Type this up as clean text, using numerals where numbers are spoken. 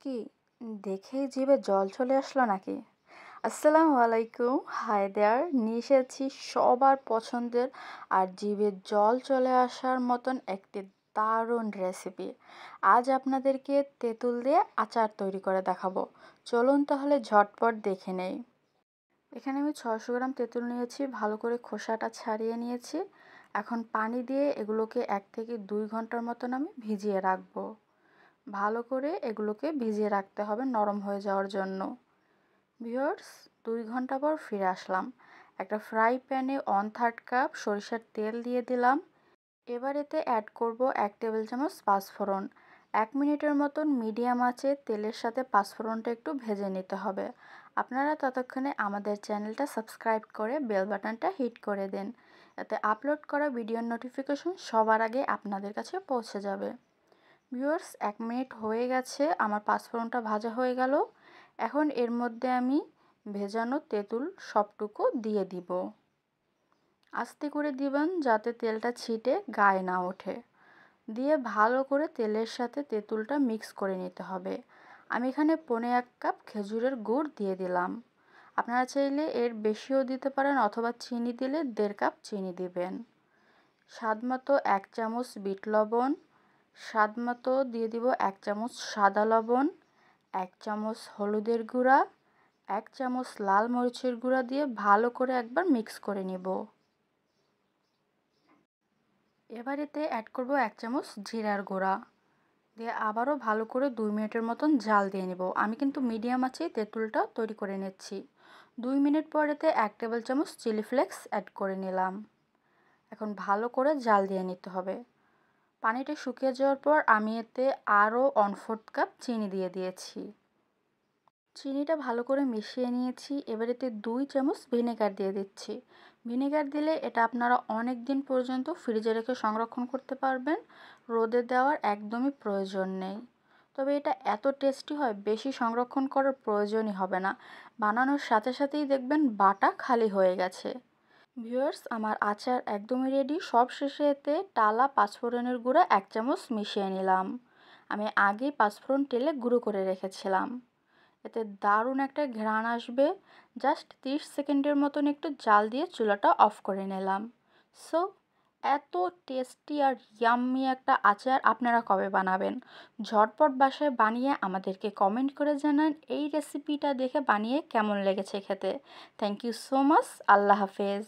কি দেখেই জিভে জল চলে আসলো নাকি? আসসালামু আলাইকুম, হাই দেয়ার। নিয়ে এসেছি সবার পছন্দের আর জিভে জল চলে আসার মতন একটি দারুণ রেসিপি। আজ আপনাদেরকে তেঁতুল দিয়ে আচার তৈরি করে দেখাবো। চলুন তাহলে ঝটপট দেখে নেই। এখানে আমি 600 গ্রাম তেঁতুল নিয়েছি, ভালো করে খোসাটা ছাড়িয়ে নিয়েছি। এখন পানি দিয়ে এগুলোকে 1 থেকে 2 ঘন্টার মতন আমি ভিজিয়ে রাখবো। ভালো করে এগুলোকে ভিজিয়ে রাখতে হবে নরম হয়ে যাওয়ার জন্য। ভিউয়ার্স, 2 ঘন্টা পর ফিরে আসলাম। একটা ফ্রাই প্যানে 1/3 কাপ সরিষার তেল দিয়ে দিলাম। এবার এতে অ্যাড করব 1 টেবিল চামচ পাঁচফোড়ন। 1 মিনিটের মতন মিডিয়াম আঁচে তেলের সাথে পাঁচফোড়নটা একটু ভেজে নিতে হবে। আপনারা ততক্ষণে আমাদের চ্যানেলটা সাবস্ক্রাইব করে বেল বাটনটা হিট করে দিন, এতে আপলোড করা ভিডিওর নোটিফিকেশন সবার আগে আপনাদের কাছে পৌঁছে যাবে। ভিউয়ার্স, 1 মিনিট হয়ে গেছে, আমার পাঁচফোড়নটা ভাজা হয়ে গেল। এখন এর মধ্যে আমি ভেজানো তেঁতুল সবটুকু দিয়ে দিব। আস্তে করে দিবেন যাতে তেলটা ছিটে গায়ে না ওঠে। দিয়ে ভালো করে তেলের সাথে তেঁতুলটা মিক্স করে নিতে হবে। আমি এখানে 1/4 কাপ খেজুরের গুড় দিয়ে দিলাম। আপনারা চাইলে এর বেশিও দিতে পারেন অথবা চিনি দিলে 1/2 কাপ চিনি দিবেন। স্বাদমতো 1 চামচ বিট লবণ, স্বাদমতো দিয়ে দিব 1 চামচ সাদা লবণ, 1 চামচ হলুদের গুঁড়া, 1 চামচ লাল মরিচের গুঁড়া দিয়ে ভালো করে একবার মিক্স করে নিব। এবার এতে অ্যাড করব 1 চামচ জিরার গুঁড়া, দিয়ে আবারও ভালো করে 2 মিনিটের মতন জাল দিয়ে নেব। আমি কিন্তু মিডিয়াম আঁচে তেঁতুলটা তৈরি করে নিচ্ছি। 2 মিনিট পর এতে 1 টেবিল চামচ চিলি ফ্লেক্স অ্যাড করে নিলাম। এখন ভালো করে জাল দিয়ে নিতে হবে। পানিটা শুকিয়ে যাওয়ার পর আমি এতে আরও 1/4 কাপ চিনি দিয়ে দিয়েছি। চিনিটা ভালো করে মিশিয়ে নিয়েছি। এবার এতে 2 চামচ ভিনেগার দিয়ে দিচ্ছি। ভিনেগার দিলে এটা আপনারা অনেক দিন পর্যন্ত ফ্রিজে রেখে সংরক্ষণ করতে পারবেন, রোদে দেওয়ার একদমই প্রয়োজন নেই। তবে এটা এত টেস্টি হয়, বেশি সংরক্ষণ করার প্রয়োজনই হবে না। বানানোর সাথে সাথেই দেখবেন বাটা খালি হয়ে গেছে। ভিউয়ার্স, আমার আচার একদমই রেডি। সব শেষে এতে টালা পাঁচফোড়নের গুঁড়া 1 চামচ মিশিয়ে নিলাম। আমি আগেই পাঁচফোড়ন তেলে গুঁড়ো করে রেখেছিলাম। এতে দারুণ একটা ঘ্রাণ আসবে। জাস্ট 30 সেকেন্ডের মতন একটু জাল দিয়ে চুলাটা অফ করে নিলাম। সো এত টেস্টি আর ইয়াম্মি একটা আচার আপনারা কবে বানাবেন? ঝটপট বাসায় বানিয়ে আমাদেরকে কমেন্ট করে জানান এই রেসিপিটা দেখে বানিয়ে কেমন লেগেছে খেতে। Thank you so much. আল্লাহ হাফেজ।